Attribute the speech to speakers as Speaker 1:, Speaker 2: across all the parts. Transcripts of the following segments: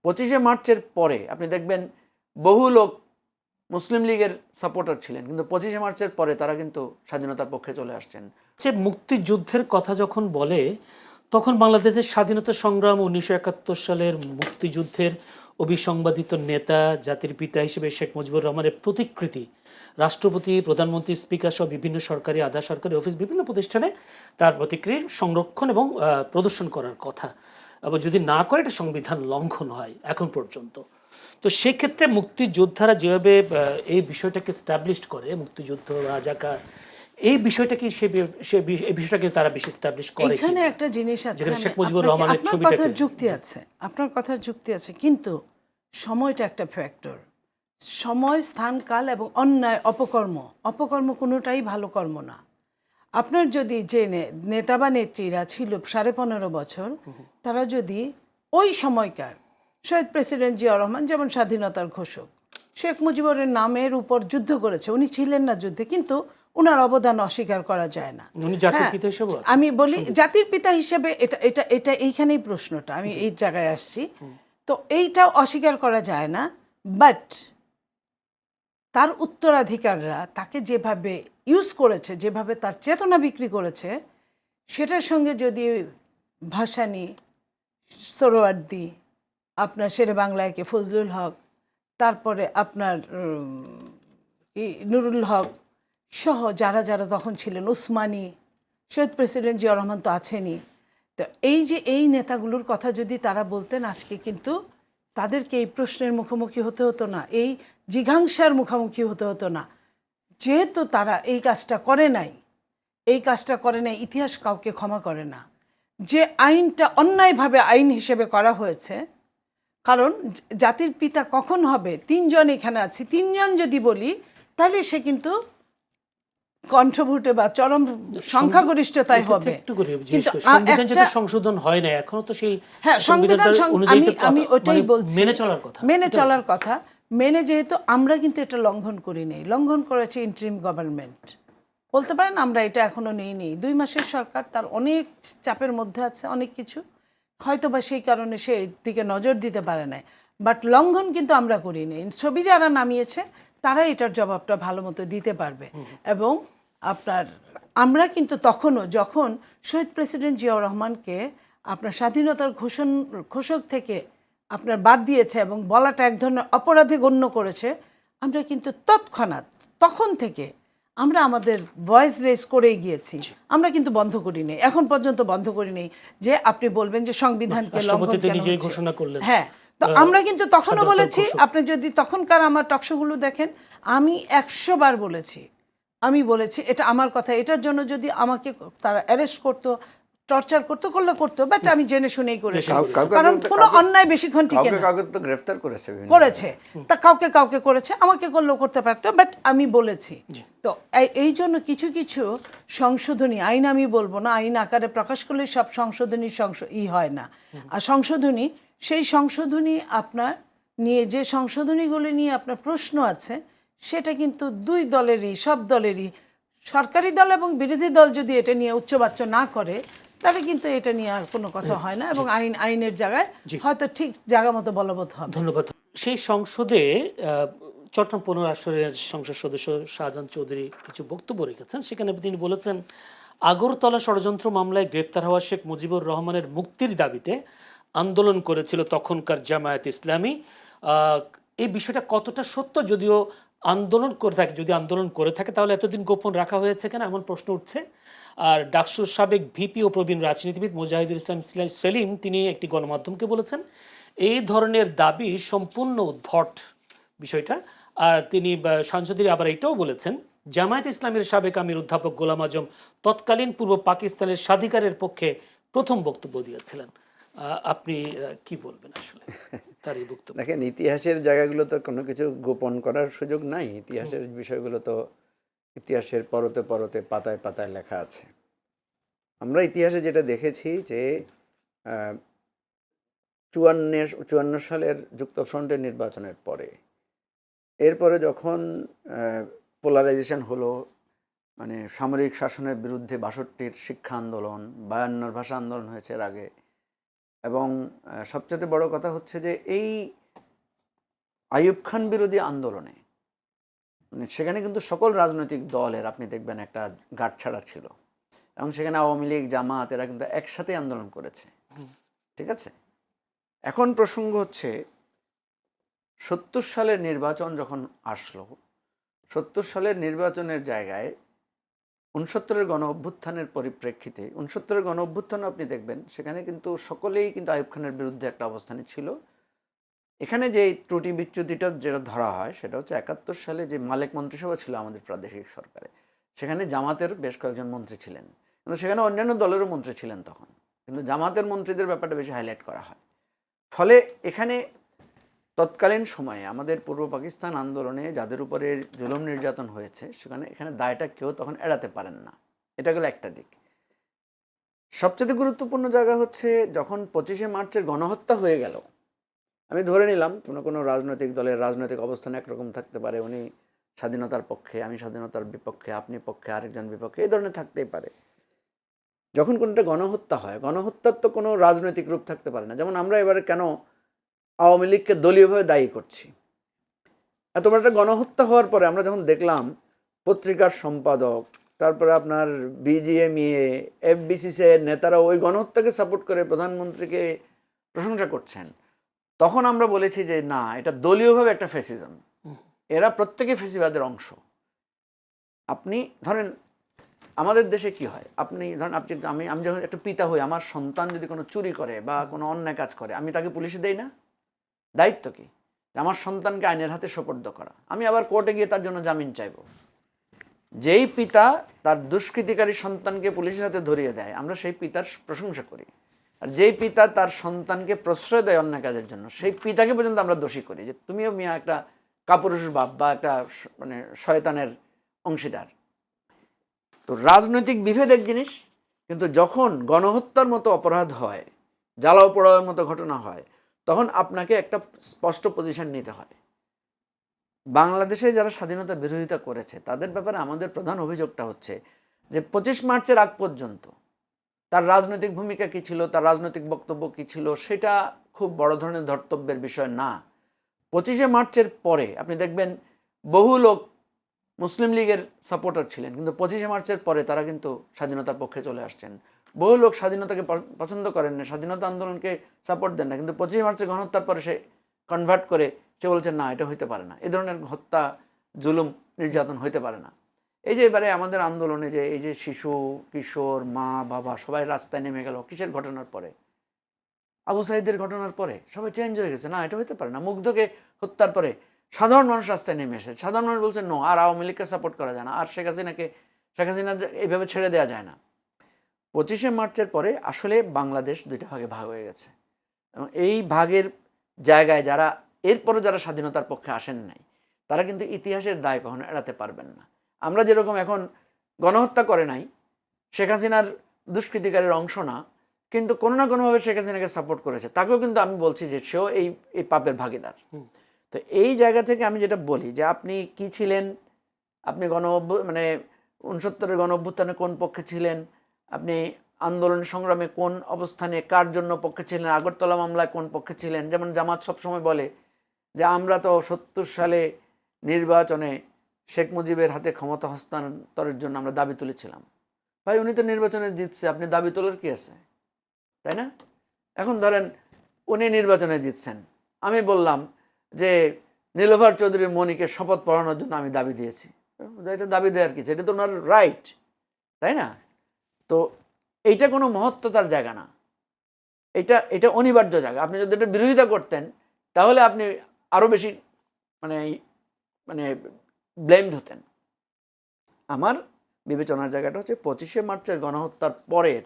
Speaker 1: 25শে মার্চের পরে আপনি দেখবেন বহু লোক মুসলিম লীগের সাপোর্টার ছিলেন, কিন্তু 25শে মার্চের পরে তারা কিন্তু স্বাধীনতার পক্ষে চলে আসছেন।
Speaker 2: যে মুক্তিযুদ্ধের কথা যখন বলে তখন বাংলাদেশের স্বাধীনতা সংগ্রাম 1971 সালের মুক্তিযুদ্ধের অবিসংবাদিত নেতা, জাতির পিতা হিসেবে শেখ মুজিবুর রহমানের প্রতিকৃতি রাষ্ট্রপতি, প্রধানমন্ত্রী, স্পিকার সহ বিভিন্ন সরকারি, আধা সরকারি অফিস, বিভিন্ন প্রতিষ্ঠানে তার প্রতিকৃতির সংরক্ষণ এবং প্রদর্শন করার কথা। এবং যদি না করে এটা সংবিধান লঙ্ঘন হয় এখন পর্যন্ত। তো সেক্ষেত্রে মুক্তিযোদ্ধারা যেভাবে এই বিষয়টাকে স্টাবলিশড করে, মুক্তিযুদ্ধ, রাজাকার, এই বিষয়টা কি এই বিষয়টাকে তারা বেশি স্টাবলিশ করে?
Speaker 3: এখানে একটা জিনিস আছে,
Speaker 2: শেখ মুজিবুর রহমানের
Speaker 3: আপনার
Speaker 2: ছবিটাকে
Speaker 3: কথার যুক্তি আছে, আপনার কথার যুক্তি আছে, কিন্তু সময়টা একটা ফ্যাক্টর। সময়, স্থান, কাল এবং অন্যায়, অপকর্ম কোনোটাই ভালো কর্ম না। আপনার যদি যে নেতা বা নেত্রীরা ছিল 15.5 বছর, তারা যদি ওই সময়কার শহীদ প্রেসিডেন্ট জিয়া রহমান যেমন স্বাধীনতার ঘোষক, শেখ মুজিবুরের নামের উপর যুদ্ধ করেছে, উনি ছিলেন না যুদ্ধে, কিন্তু ওনার অবদান অস্বীকার করা যায় না।
Speaker 2: উনি জাতির পিতা হিসেবে
Speaker 3: আমি বলি জাতির পিতা হিসেবে, এটা এটা এটা এইখানেই প্রশ্নটা, আমি এই জায়গায় আসছি। তো এইটাও অস্বীকার করা যায় না, বাট তার উত্তরাধিকাররা তাকে যেভাবে ইউজ করেছে, যেভাবে তার চেতনা বিক্রি করেছে, সেটার সঙ্গে যদি ভাসানী, সোহরাওয়ার্দী, আপনার শেরে বাংলাকে ফজলুল হক, তারপরে আপনার নুরুল হক সহ যারা যারা তখন ছিলেন, উসমানী, শহীদ প্রেসিডেন্ট জিয়া রহমান তো আছেনই। তো এই নেতাগুলোর কথা যদি তারা বলতেন, আজকে কিন্তু তাদেরকে এই প্রশ্নের মুখোমুখি হতে হতো না, এই জিঘাংসার মুখোমুখি হতে হতো না। যেহেতু তারা এই কাজটা করে নাই, ইতিহাস কাউকে ক্ষমা করে না। যে আইনটা অন্যায়ভাবে আইন হিসেবে করা হয়েছে, কারণ জাতির পিতা কখন হবে? 3 জন এখানে আছি, 3 জন যদি বলি তাহলে সে কিন্তু কণ্ঠভোটে বা চরম সংখ্যাগরিষ্ঠতায় হবে।
Speaker 2: সংশোধন হয় না এখনো, তো সেই
Speaker 3: আমি ওটাই বলছি,
Speaker 2: মেনে চলার কথা।
Speaker 3: মেনে যেহেতু আমরা কিন্তু এটা লঙ্ঘন করি নাই, লঙ্ঘন করেছে ইন্টারিম গভর্নমেন্ট, বলতে পারেন আমরা এটা এখনো নেই 2 মাসের সরকার, তার অনেক চাপের মধ্যে আছে, অনেক কিছু হয়তো বা সেই কারণে সে এর দিকে নজর দিতে পারে না, বাট লঙ্ঘন কিন্তু আমরা করি নাই। ছবি যারা নামিয়েছে তারা এটার জবাবটা ভালো মতো দিতে পারবে। এবং আমরা কিন্তু তখনও, যখন শহীদ প্রেসিডেন্ট জিয়াউর রহমানকে আপনার স্বাধীনতার ঘোষক থেকে আপনার বাদ দিয়েছে এবং বলাটা এক ধরনের অপরাধে গণ্য করেছে, আমরা কিন্তু তৎক্ষণাৎ তখন থেকে আমরা আমাদের ভয়েস রেজ করেই গিয়েছি। আমরা কিন্তু বন্ধ করি নেই, এখন পর্যন্ত বন্ধ করি নেই যে আপনি বলবেন যে সংবিধানকে লঙ্ঘন কেন হচ্ছে। হ্যাঁ, তো আমরা কিন্তু তখনও বলেছি, আপনি যদি তখনকার আমার টকশোগুলো দেখেন, আমি 100 বার বলেছি, এটা আমার কথা, এটার জন্য যদি আমাকে তারা অ্যারেস্ট করতো, টর্চার করতো, বাট আমি জেনে শুনেই করেছি, কারণ কোনো অন্যায় বেশিক্ষণ টিকে না।
Speaker 1: কাউকে তো গ্রেফতার করেছে,
Speaker 3: তা কাউকে করেছে, আমাকে করলেও করতে পারতো, বাট আমি বলেছি। তো এই জন্য কিছু কিছু সংশোধনী আইন, আমি বলবো না আইন আকারে প্রকাশ করলে সব সংশোধনী হয় না, আর সেই সংশোধনী আপনার নিয়ে, যে সংশোধনীগুলো নিয়ে আপনার প্রশ্ন আছে, সেটা কিন্তু সব দলেরই, সরকারি দল এবং বিরোধী দল যদি এটা নিয়ে উচ্চবাচ্য না করে, তাহলে কিন্তু এটা নিয়ে আর কোনো কথা হয় না, এবং আইনের জায়গায় হয়তো ঠিক জায়গা মতো বলবৎ হবে।
Speaker 2: ধন্যবাদ। সেই সংসদে চট্টগ্রাম 15 আসনের সংসদ সদস্য শাহজাহান চৌধুরী কিছু বক্তব্য রেখেছেন। সেখানে তিনি বলেছেন, আগরতলা ষড়যন্ত্র মামলায় গ্রেফতার হওয়া শেখ মুজিবুর রহমানের মুক্তির দাবিতে আন্দোলন করেছিল তখনকার জামায়াত ইসলামী। এই বিষয়টা কতটা সত্য? যদিও যদি আন্দোলন করে থাকে তাহলে এতদিন গোপন রাখা হয়েছে কেন, এমন প্রশ্ন উঠছে। আর ডাকসুর সাবেক ভিপি ও প্রবীণ রাজনীতিবিদ মুজাহিদুল ইসলাম সেলিম তিনি একটি গণমাধ্যমকে বলেছেন, এই ধরনের দাবি সম্পূর্ণ উদ্ভট বিষয়টা। আর তিনি সাংসদের আবার এটাও বলেছেন, জামায়াত ইসলামের সাবেক আমির অধ্যাপক গোলাম আজম তৎকালীন পূর্ব পাকিস্তানের স্বাধিকারের পক্ষে প্রথম বক্তব্য দিয়েছিলেন। আপনি কি বলবেন আসলে তার এই বক্তব্য?
Speaker 1: দেখেন, ইতিহাসের জায়গাগুলো তো কোনো কিছু গোপন করার সুযোগ নাই। ইতিহাসের বিষয়গুলো তো ইতিহাসের পরতে পরতে, পাতায় পাতায় লেখা আছে। আমরা ইতিহাসে যেটা দেখেছি যে 54 সালের যুক্তফ্রন্টের নির্বাচনের পরে, এরপরে যখন পোলারাইজেশন হলো, মানে সামরিক শাসনের বিরুদ্ধে 62-র শিক্ষা আন্দোলন, 52-র ভাষা আন্দোলন হয়েছে এর আগে, এবং সবচেয়ে বড় কথা হচ্ছে যে এই আইয়ুব খান বিরোধী আন্দোলনে মানে সেখানে কিন্তু সকল রাজনৈতিক দলের আপনি দেখবেন একটা গাঁটছাড়া ছিল এবং সেখানে আওয়ামী লীগ জামাত এরা কিন্তু একসাথে আন্দোলন করেছে, ঠিক আছে। এখন প্রসঙ্গ হচ্ছে 70 সালের নির্বাচন যখন আসলো, 70 সালের নির্বাচনের জায়গায় 69-এর গণ অভ্যুত্থানের পরিপ্রেক্ষিতে 69-এর গণ অভ্যুত্থান আপনি দেখবেন সেখানে কিন্তু সকলেই কিন্তু আইয়ুব খানের বিরুদ্ধে একটা অবস্থানে ছিল। এখানে যে ত্রুটি বিচ্যুতিটা যেটা ধরা হয় সেটা হচ্ছে 71 সালে যে মালেক মন্ত্রিসভা ছিল আমাদের প্রাদেশিক সরকারে, সেখানে জামাতের বেশ কয়েকজন মন্ত্রী ছিলেন, কিন্তু সেখানে অন্যান্য দলেরও মন্ত্রী ছিলেন তখন, কিন্তু জামাতের মন্ত্রীদের ব্যাপারটা বেশি হাইলাইট করা হয়। ফলে এখানে তৎকালীন সময়ে আমাদের পূর্ব পাকিস্তান আন্দোলনে যাদের উপরে জুলুম নির্যাতন হয়েছে এখানে দায়টা কেউ তখন এড়াতে পারেন না, এটা গেল একটা দিক। সবচেয়ে গুরুত্বপূর্ণ জায়গা হচ্ছে যখন 25শে মার্চের গণহত্যা হয়ে গেল, আমি ধরে নিলাম কোনো রাজনৈতিক দলের রাজনৈতিক অবস্থান একরকম থাকতে পারে, উনি স্বাধীনতার পক্ষে, আমি স্বাধীনতার বিপক্ষে, আপনি পক্ষে, আরেকজন বিপক্ষে, এই ধরনের থাকতেই পারে। যখন কোনোটা গণহত্যা হয়, গণহত্যার তো কোনো রাজনৈতিক রূপ থাকতে পারে না। যেমন আমরা এবারে কেন আওয়ামী লীগকে দলীয়ভাবে দায়ী করছি, এত বড় একটা গণহত্যা হওয়ার পরে আমরা যখন দেখলাম পত্রিকার সম্পাদক, তারপরে আপনার বিজিএমইএ, এফবিসিসি এর নেতারা ওই গণহত্যাকে সাপোর্ট করে প্রধানমন্ত্রীকে প্রশংসা করছেন, তখন আমরা বলেছি যে না, এটা দলীয়ভাবে একটা ফ্যাসিজম, এরা প্রত্যেকে ফ্যাসিবাদের অংশ। আপনি ধরেন আমাদের দেশে কি হয়, আপনি ধরেন আমি যখন একটা পিতা হই, আমার সন্তান যদি কোনো চুরি করে বা কোনো অন্যায় কাজ করে, আমি তাকে পুলিশে দেই না? দায়িত্ব কি? আমার সন্তানকে আইনের হাতে সোপর্দ করা। আমি আবার কোর্টে গিয়ে তার জন্য জামিন চাইব। যেই পিতা তার দুষ্কৃতিকারী সন্তানকে পুলিশের হাতে ধরিয়ে দেয়, আমরা সেই পিতার প্রশংসা করি। আর যেই পিতা তার সন্তানকে প্রশ্রয় দেয় অন্যায় কাজের জন্য, সেই পিতাকে পর্যন্ত আমরা দোষী করি যে তুমিও মিয়া একটা কাপুরুষ বাপ বা একটা মানে শয়তানের অংশীদার। তো রাজনৈতিক বিভেদ এক জিনিস, কিন্তু যখন গণহত্যার মতো অপরাধ হয়, জ্বালাও পোড়াওয়ের মতো ঘটনা হয়, তখন আপনাকে একটা স্পষ্ট পজিশন নিতে হয়। বাংলাদেশে যারা স্বাধীনতা বিরোধিতা করেছে তাদের ব্যাপারে আমাদের প্রধান অভিযোগটা হচ্ছে যে 25 মার্চের আগ পর্যন্ত তার রাজনৈতিক ভূমিকা কী ছিল, তার রাজনৈতিক বক্তব্য কী ছিল, সেটা খুব বড় ধরনের ধর্তব্যের বিষয় না। 25শে মার্চের পরে আপনি দেখবেন বহু লোক মুসলিম লীগের সাপোর্টার ছিলেন, কিন্তু 25শে মার্চের পরে তারা কিন্তু স্বাধীনতার পক্ষে চলে আসছেন। বহু লোক স্বাধীনতাকে পছন্দ করেন না, স্বাধীনতা আন্দোলনকে সাপোর্ট দেন না, কিন্তু 25শে মার্চের গণহত্যার পরে সে কনভার্ট করে সে বলছেন না, এটা হইতে পারে না, এ ধরনের হত্যা, জুলুম, নির্যাতন হইতে পারে না। এই যে এবারে আমাদের আন্দোলনে যে এই যে শিশু, কিশোর, মা, বাবা সবাই রাস্তায় নেমে গেল কিসের ঘটনার পরে? আবু সাইদের ঘটনার পরে সবাই চেঞ্জ হয়ে গেছে, না এটা হইতে পারে না। মুগ্ধকে হত্যার পরে সাধারণ মানুষ রাস্তায় নেমে এসেছে, সাধারণ মানুষ বলছে নো, আর আওয়ামী লীগকে সাপোর্ট করা যায় না, আর শেখ হাসিনা এইভাবে ছেড়ে দেওয়া যায় না। 25শে মার্চের পরে আসলে বাংলাদেশ দুইটা ভাগে ভাগ হয়ে গেছে, এবং এই ভাগের জায়গায় যারা এরপরও যারা স্বাধীনতার পক্ষে আসেন নাই, তারা কিন্তু ইতিহাসের দায় কখনো এড়াতে পারবেন না। আমরা যেরকম এখন গণহত্যা করে নাই, শেখ হাসিনার দুষ্কৃতিকারীর অংশ না, কিন্তু কোনো না কোনোভাবে শেখ হাসিনাকে সাপোর্ট করেছে, তাকেও কিন্তু আমি বলছি যে সেও এই পাপের ভাগিদার। তো এই জায়গা থেকে আমি যেটা বলি যে আপনি কি ছিলেন, আপনি মানে 69-এর গণ অভ্যুত্থানে কোন পক্ষে ছিলেন, আপনি আন্দোলন সংগ্রামে কোন অবস্থানে কার জন্য পক্ষে ছিলেন, আগরতলা মামলায় কোন পক্ষে ছিলেন। যেমন জামাত সবসময় বলে যে আমরা তো 70 সালে নির্বাচনে শেখ মুজিবের হাতে ক্ষমতা হস্তান্তরের জন্য আমরা দাবি তুলেছিলাম। ভাই উনি তো নির্বাচনে জিতছে, আপনি দাবি তোলার কি আছে, তাই না? এখন ধরেন উনি নির্বাচনে জিতছেন, আমি বললাম যে নীলোফার চৌধুরী মনিকে শপথ পড়ানোর জন্য আমি দাবি দিয়েছি, এটা দাবি দেওয়ার কিছু, এটা তো ওনার রাইট, তাই না? তো এইটা কোনো মহত্বতার জায়গা না, এটা অনিবার্য জায়গা। আপনি যদি এটা বিরোধিতা করতেন তাহলে আপনি আরও বেশি মানে মানে ব্লেমড হতেন। আমার বিবেচনার জায়গাটা হচ্ছে 25শে মার্চের গণহত্যার পরের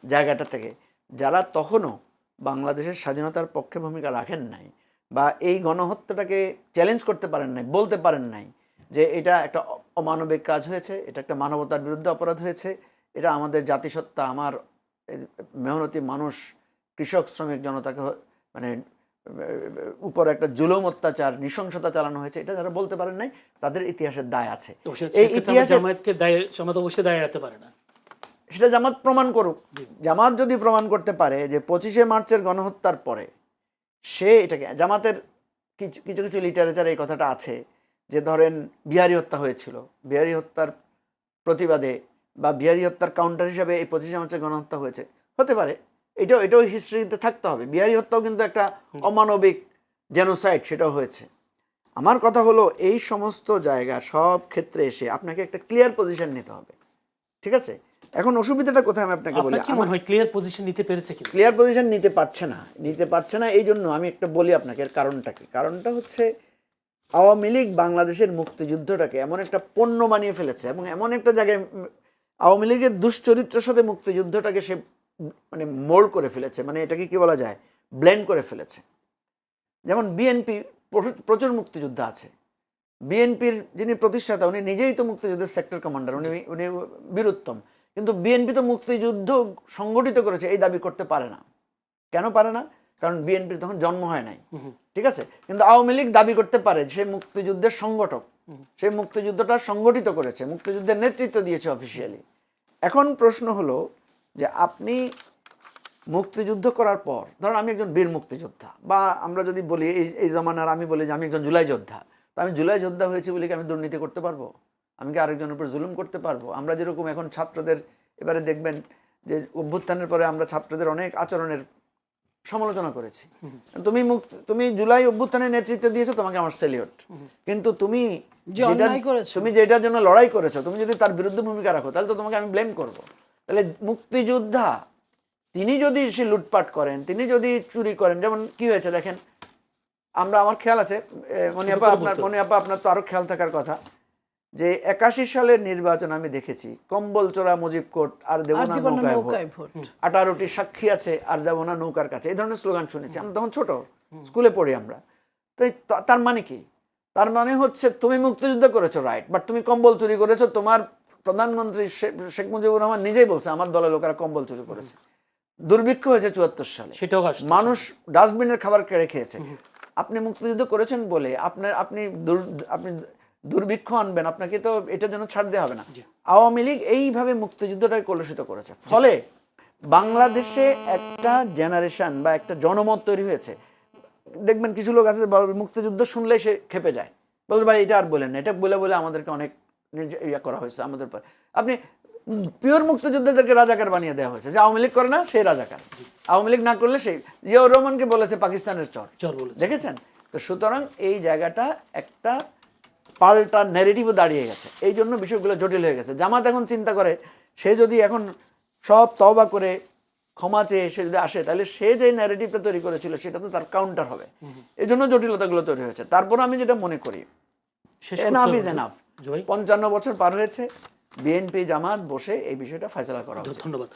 Speaker 1: জায়গাটা থেকে যারা তখনও বাংলাদেশের স্বাধীনতার পক্ষে ভূমিকা রাখেন নাই বা এই গণহত্যাটাকে চ্যালেঞ্জ করতে পারেন নাই, বলতে পারেন নাই যে এটা একটা অমানবিক কাজ হয়েছে, এটা একটা মানবতার বিরুদ্ধে অপরাধ হয়েছে, এটা আমাদের জাতিসত্তা, আমার মেহনতি মানুষ, কৃষক, শ্রমিক জনতাকে মানে উপর একটা জুলুম, অত্যাচার, নৃশংসতা চালানো হয়েছে, এটা যারা বলতে পারেন নাই তাদের ইতিহাসের দায় আছে। এই ইতিহাসে
Speaker 2: জামায়াতকে দায়, জামায়াত অবশ্যই দায় এড়াতে পারে না।
Speaker 1: সেটা জামাত প্রমাণ করুক। জামাত যদি প্রমাণ করতে পারে যে 25শে মার্চের গণহত্যার পরে সে এটাকে, জামাতের কিছু কিছু কিছু লিটারেচারে এই কথাটা আছে যে ধরেন বিহারি হত্যা হয়েছিল, বিহারি হত্যার প্রতিবাদে বা বিহারি হত্যার কাউন্টার হিসাবে এই 25শে মার্চের গণহত্যা হয়েছে, হতে পারে। এটাও হিস্ট্রিতে থাকতে হবে। বিহারি হত্যাও কিন্তু একটা অমানবিক জেনোসাইড, সেটাও হয়েছে। আমার কথা হলো এই সমস্ত জায়গা সব ক্ষেত্রে এসে আপনাকে একটা ক্লিয়ার পজিশন নিতে হবে, ঠিক আছে? এখন অসুবিধাটা কোথায় আমি আপনাকে বলি,
Speaker 2: আপনার কি মনে হয় ক্লিয়ার পজিশন নিতে পেরেছে কি?
Speaker 1: ক্লিয়ার পজিশন নিতে পারছে না। এই জন্য আমি একটা বলি আপনাকে, এর কারণটা কি? কারণটা হচ্ছে আওয়ামী লীগ বাংলাদেশের মুক্তিযুদ্ধটাকে এমন একটা পণ্য বানিয়ে ফেলেছে এবং এমন একটা জায়গায় আওয়ামী লীগের দুশ্চরিত্রের সাথে মুক্তিযুদ্ধটাকে সে মানে মোল্ড করে ফেলেছে, মানে এটাকে কি বলা যায়, ব্লেন্ড করে ফেলেছে। যেমন বিএনপি প্রচুর মুক্তিযোদ্ধা আছে, বিএনপির যিনি প্রতিষ্ঠাতা উনি নিজেই তো মুক্তিযুদ্ধের সেক্টর কমান্ডার, উনি বীরুত্তম, কিন্তু বিএনপি তো মুক্তিযুদ্ধ সংগঠিত করেছে এই দাবি করতে পারে না। কেন পারে না? কারণ বিএনপির তখন জন্ম হয় নাই, ঠিক আছে? কিন্তু আওয়ামী লীগ দাবি করতে পারে সে মুক্তিযুদ্ধের সংগঠক, সে মুক্তিযুদ্ধটা সংগঠিত করেছে, মুক্তিযুদ্ধের নেতৃত্ব দিয়েছে অফিসিয়ালি। এখন প্রশ্ন হলো যে আপনি মুক্তিযুদ্ধ করার পর, ধরুন আমি একজন বীর মুক্তিযোদ্ধা, বা আমরা যদি বলি এই জামানার আমি বলি যে আমি একজন জুলাই যোদ্ধা, তো আমি জুলাই যোদ্ধা হয়েছি বলে কি আমি দুর্নীতি করতে পারবো? আমি কি আরেকজনের উপর জুলুম করতে পারবো? আমরা যেরকম এখন ছাত্রদের, এবারে দেখবেন যে অভ্যুত্থানের পরে আমরা ছাত্রদের অনেক আচরণের সমালোচনা করেছি। তুমি জুলাই অভ্যুত্থানের নেতৃত্ব দিয়েছো, তোমাকে আমার সেলিউট, কিন্তু তুমি যেটার জন্য লড়াই করেছো, তুমি যদি তার বিরুদ্ধে ভূমিকা রাখো তাহলে তো তোমাকে আমি ব্লেম করব। তাহলে মুক্তিযোদ্ধা তিনি যদি সে লুটপাট করেন, তিনি যদি চুরি করেন, যেমন কি হয়েছে দেখেন, আমার খেয়াল আছে মনিয়াপা আপনার তো আরো খেয়াল থাকার কথা, যে 81 সালের নির্বাচন আমি দেখেছি কম্বল চোরা মুজিব কোর্ট আর দেব না নৌকায় ভোট, 18টি সাক্ষী আছে আর যাব না নৌকার কাছে, এই ধরনের স্লোগান শুনেছি। আমরা তখন ছোট, স্কুলে পড়ি আমরা। তো তার মানে কি? তার মানে হচ্ছে তুমি মুক্তিযুদ্ধ করেছো, রাইট, বাট তুমি কম্বল চুরি করেছো। তোমার প্রধানমন্ত্রী শেখ মুজিবুর রহমান নিজেই বলছে আমার দলের লোকেরা কম্বল চুরি করেছে। দুর্ভিক্ষ হয়েছে 74 সালে, মানুষ ডাস্টবিনের খাবার কেড়ে খেয়েছে। আপনি মুক্তিযুদ্ধ করেছেন বলে আপনি দুর্ভিক্ষ আনবেন, আপনাকে তো এটার জন্য ছাড় দেওয়া হবে না। আওয়ামী লীগ এইভাবে মুক্তিযুদ্ধটাকে কলুষিত করেছে, ফলে বাংলাদেশে একটা জেনারেশন বা একটা জনমত তৈরি হয়েছে। দেখবেন কিছু লোক আছে মুক্তিযুদ্ধ শুনলেই সে খেপে যায়, বলছে ভাই এটা আর বলেন না, এটা বলে বলে আমাদেরকে অনেক ইয়া করা হয়েছে আমাদের পর। আপনি পিওর মুক্তিযোদ্ধাদেরকে রাজাকার বানিয়ে দেওয়া হয়েছে, যে আওয়ামী লীগ করে না সেই রাজাকার, আওয়ামী লীগ না করলে সেই জিয়াউর রহমানকে বলেছে পাকিস্তানের চর, দেখেছেন? তো সুতরাং এই জায়গাটা একটা পাল্টা ন্যারেটিভও দাঁড়িয়ে গেছে, এই জন্য বিষয়গুলো জটিল হয়ে গেছে। জামাত এখন চিন্তা করে সে যদি এখন সব তওবা করে ক্ষমা চেয়ে সে যদি আসে, তাহলে সে যে ন্যারেটিভটা তৈরি করেছিল সেটা তো তার কাউন্টার হবে, এই জন্য জটিলতাগুলো তৈরি হয়েছে। তারপর আমি যেটা মনে করি, এনাফ ইজ এনাফ, 55 বছর পার হয়েছে, বিএনপি জামাত বসে এই বিষয়টা ফয়সালা করা উচিত।
Speaker 2: ধন্যবাদ।